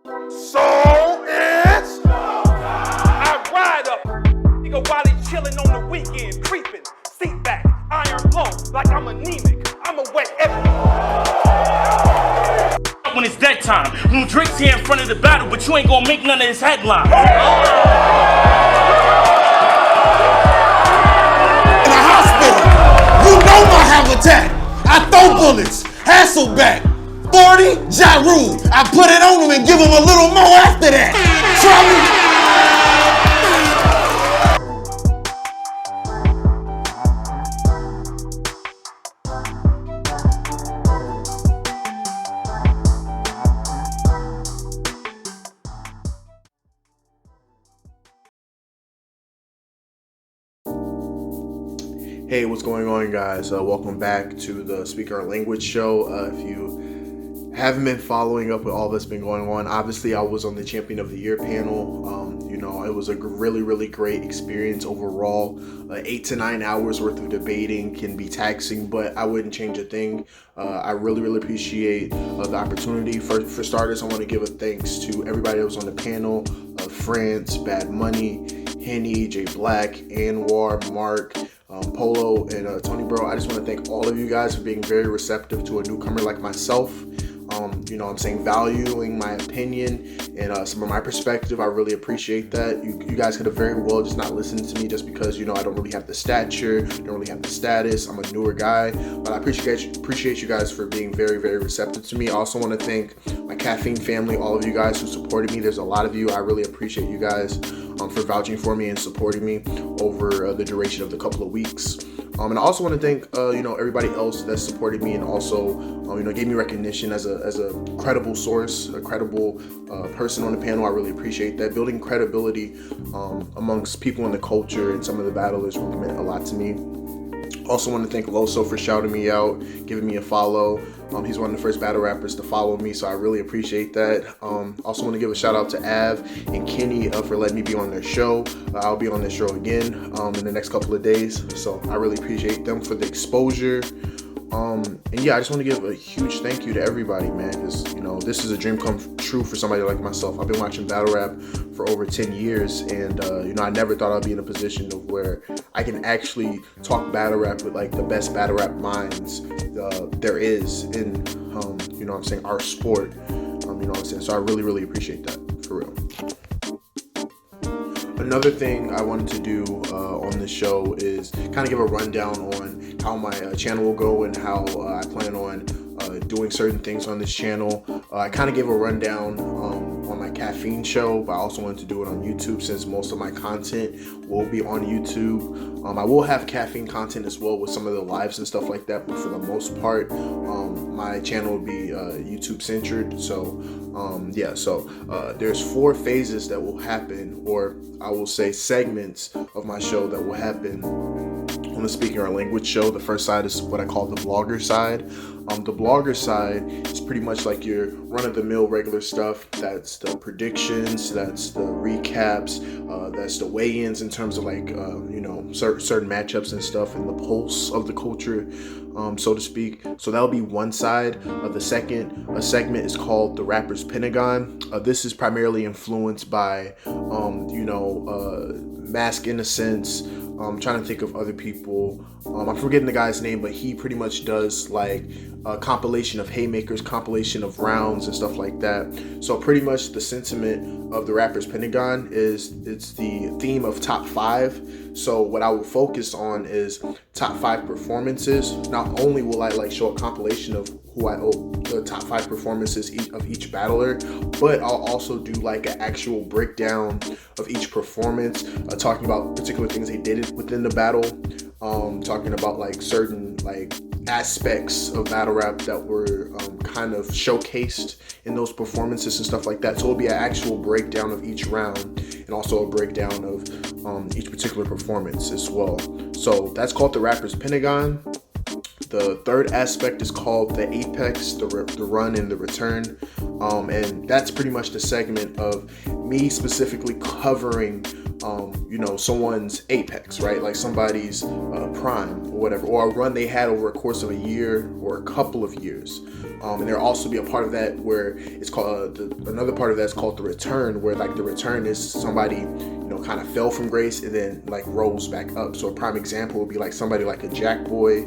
So it's I ride up, nigga, while he chillin' on the weekend, creeping, seat back, iron blow, like I'm anemic. I'ma wet everything. When it's that time, when Drake's here in front of the battle, but you ain't gonna make none of his headlines. In a hospital, you know my habitat. I throw bullets, Hasselback, 40, Ja Rule. I put it on him and give him a little more after that. Try me. Hey, what's going on, guys? Welcome back to the Speak Our Language show. If you haven't been following up with all that's been going on, obviously I was on the Champion of the Year panel. It was a really great experience overall. 8 to 9 hours worth of debating can be taxing, but I wouldn't change a thing. I really appreciate the opportunity. For starters, I want to give a thanks to everybody that was on the panel. France, Bad Money, Henny, Jay Black, Anwar, Mark, Polo, and Tony Bro. I just want to thank all of you guys for being very receptive to a newcomer like myself. Valuing my opinion and some of my perspective. I really appreciate that. You guys could have very well just not listened to me just because, I don't really have the stature, don't really have the status. I'm a newer guy, but I appreciate you guys for being very receptive to me. I also want to thank my caffeine family, all of you guys who supported me. There's a lot of you. I really appreciate you guys for vouching for me and supporting me over the duration of the couple of weeks. And I also want to thank, everybody else that supported me and also, gave me recognition as a credible source, a credible person on the panel. I really appreciate that. Building credibility amongst people in the culture and some of the battlers really meant a lot to me. Also want to thank Loso for shouting me out, giving me a follow. He's one of the first battle rappers to follow me, so I really appreciate that. Also want to give a shout out to Av and Kenny for letting me be on their show. I'll be on their show again in the next couple of days, so I really appreciate them for the exposure. I just want to give a huge thank you to everybody, man, because, this is a dream come true for somebody like myself. I've been watching battle rap for over 10 years, and, I never thought I'd be in a position of where I can actually talk battle rap with, the best battle rap minds there is in, our sport, so I really appreciate that, for real. Another thing I wanted to do on this show is kind of give a rundown on how my channel will go and how I plan on doing certain things on this channel. I kind of gave a rundown on my caffeine show, but I also wanted to do it on YouTube since most of my content will be on YouTube. I will have caffeine content as well with some of the lives and stuff like that, but for the most part, my channel will be YouTube centered. So there's 4 phases that will happen, or I will say segments of my show that will happen on the Speaking Our Language show. The first side is what I call the blogger side. The blogger side is pretty much like your run-of-the-mill regular stuff. That's the predictions, that's the recaps, that's the weigh-ins in terms of certain matchups and stuff, and the pulse of the culture, so to speak. So that'll be one side. The second segment is called the Rapper's Pentagon. This is primarily influenced by, Mask Innocence. I'm trying to think of other people. I'm forgetting the guy's name, but he pretty much does a compilation of haymakers, compilation of rounds and stuff like that. So pretty much the sentiment of the Rapper's Pentagon is it's the theme of top 5. So what I will focus on is top 5 performances. Not only will I show a compilation of who I owe the top 5 performances of each battler, but I'll also do an actual breakdown of each performance, talking about particular things they did within the battle, talking about certain aspects of battle rap that were kind of showcased in those performances and stuff like that. So it'll be an actual breakdown of each round and also a breakdown of each particular performance as well. So that's called the Rapper's Pentagon. The third aspect is called the Apex, the run and the return. And that's pretty much the segment of me specifically covering someone's apex, right? Like somebody's prime or whatever, or a run they had over a course of a year or a couple of years. And there'll also be a part of that where it's called another part of that is called the return, where like the return is somebody kind of fell from grace and then like rose back up. So a prime example would be like somebody like a Jack Boy,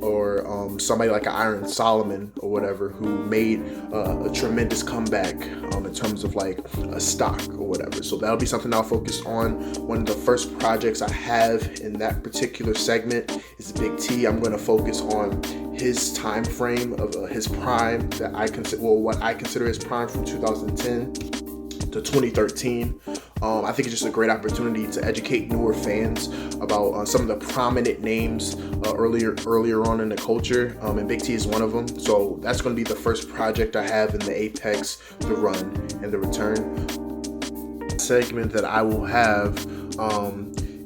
or somebody like an Iron Solomon or whatever, who made a tremendous comeback in terms of like a stock or whatever. So that'll be something I'll focus on. One of the first projects I have in that particular segment is Big T. I'm going to focus on his time frame of his prime that I consider, what I consider his prime from 2010 to 2013. I think it's just a great opportunity to educate newer fans about some of the prominent names earlier on in the culture, and Big T is one of them. So that's going to be the first project I have in the Apex, the Run, and the Return segment that I will have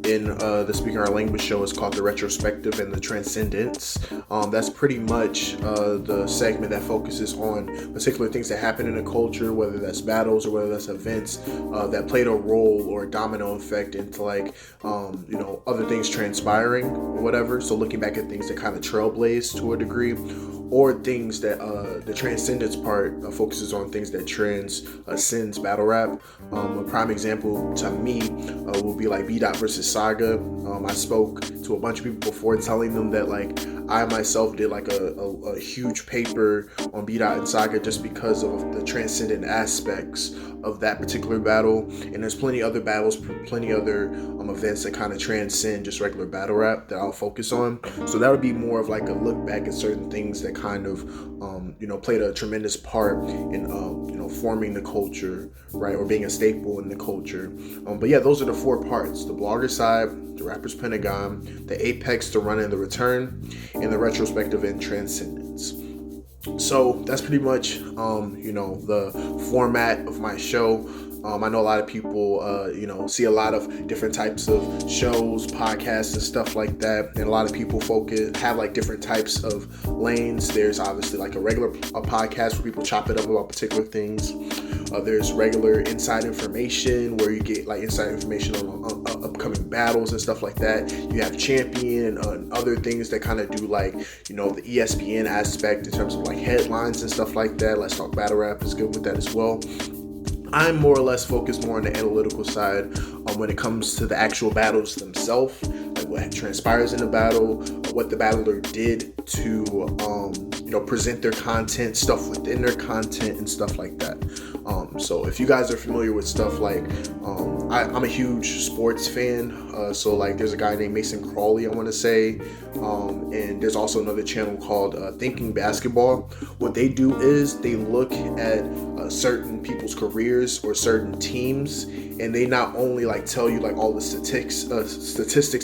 in the Speaking Our Language show is called the Retrospective and the Transcendence. That's pretty much the segment that focuses on particular things that happen in the culture, whether that's battles or whether that's events that played a role or a domino effect into like other things transpiring or whatever. So looking back at things that kind of trailblaze to a degree, or things that the transcendence part focuses on things that transcends battle rap. A prime example to me will be like B. versus Saga. I spoke to a bunch of people before, telling them that like I myself did like a huge paper on B. and Saga just because of the transcendent aspects of that particular battle. And there's plenty other battles, plenty other events that kind of transcend just regular battle rap that I'll focus on. So that would be more of like a look back at certain things that kind of played a tremendous part in forming the culture, right, or being a staple in the culture. But yeah, those are the four parts: the blogger side, the rapper's Pentagon, the Apex, the Run, and the Return, and the retrospective and transcendence. So that's pretty much the format of my show. I know a lot of people see a lot of different types of shows, podcasts, and stuff like that, and a lot of people have like different types of lanes. There's obviously like a regular podcast where people chop it up about particular things. There's regular inside information where you get like inside information on upcoming battles and stuff like that. You have Champion and other things that kind of do like the ESPN aspect in terms of like headlines and stuff like that. Let's Talk Battle Rap is good with that as well. I'm more or less focused more on the analytical side when it comes to the actual battles themselves, like what transpires in the battle, what the battler did to present their content, stuff within their content, and stuff like that. So if you guys are familiar with stuff like I'm a huge sports fan, so like there's a guy named Mason Crawley, I want to say, and there's also another channel called Thinking Basketball. What they do is they look at certain people's careers or certain teams, and they not only like tell you like all the statistics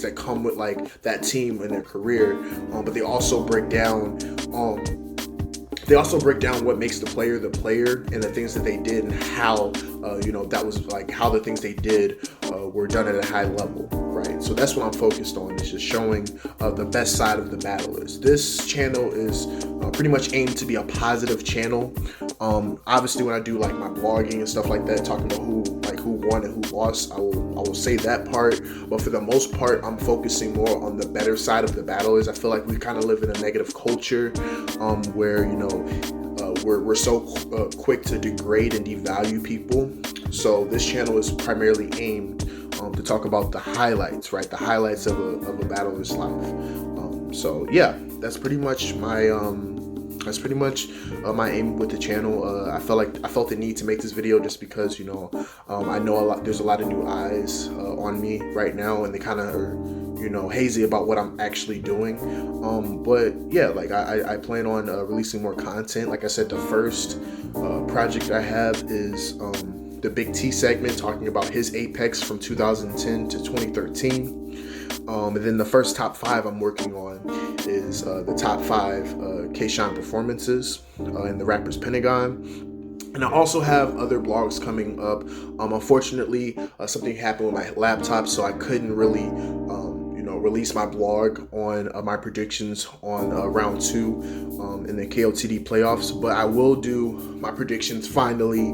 that come with like that team and their career, but they also break down what makes the player and the things that they did and how that was like how the things they did were done at a high level, right? So that's what I'm focused on, is just showing the best side of the battlers. This channel is pretty much aimed to be a positive channel. Obviously when I do like my blogging and stuff like that, talking about who won and who lost, I will say that part, but for the most part I'm focusing more on the better side of the battlers. I feel like we kind of live in a negative culture where we're so quick to degrade and devalue people. So this channel is primarily aimed to talk about the highlights, right? The highlights of a battler's life. So yeah, that's pretty much my aim with the channel. I felt the need to make this video just because I know there's a lot of new eyes on me right now, and they kind of are hazy about what I'm actually doing. But yeah, like I plan on releasing more content. Like I said, the first project I have is the Big T segment, talking about his Apex from 2010 to 2013. And then the first top 5 I'm working on is the top 5 K-Shine performances in the rapper's Pentagon. And I also have other blogs coming up. Unfortunately, something happened with my laptop, so I couldn't really release my blog on my predictions on round 2 in the KOTD playoffs. But I will do my predictions finally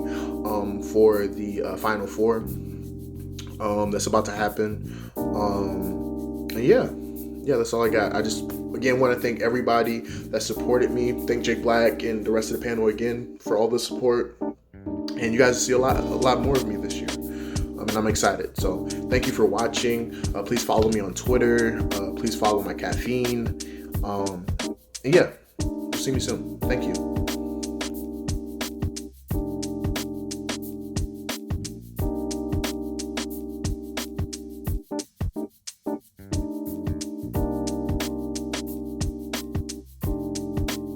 for the Final Four. that's about to happen. And yeah, that's all I got. I just again want to thank everybody that supported me. Thank Jake Black and the rest of the panel again for all the support. And you guys see a lot more of me this year. And I'm excited. So thank you for watching. Please follow me on Twitter. Please follow my caffeine. And yeah, see me soon. Thank you.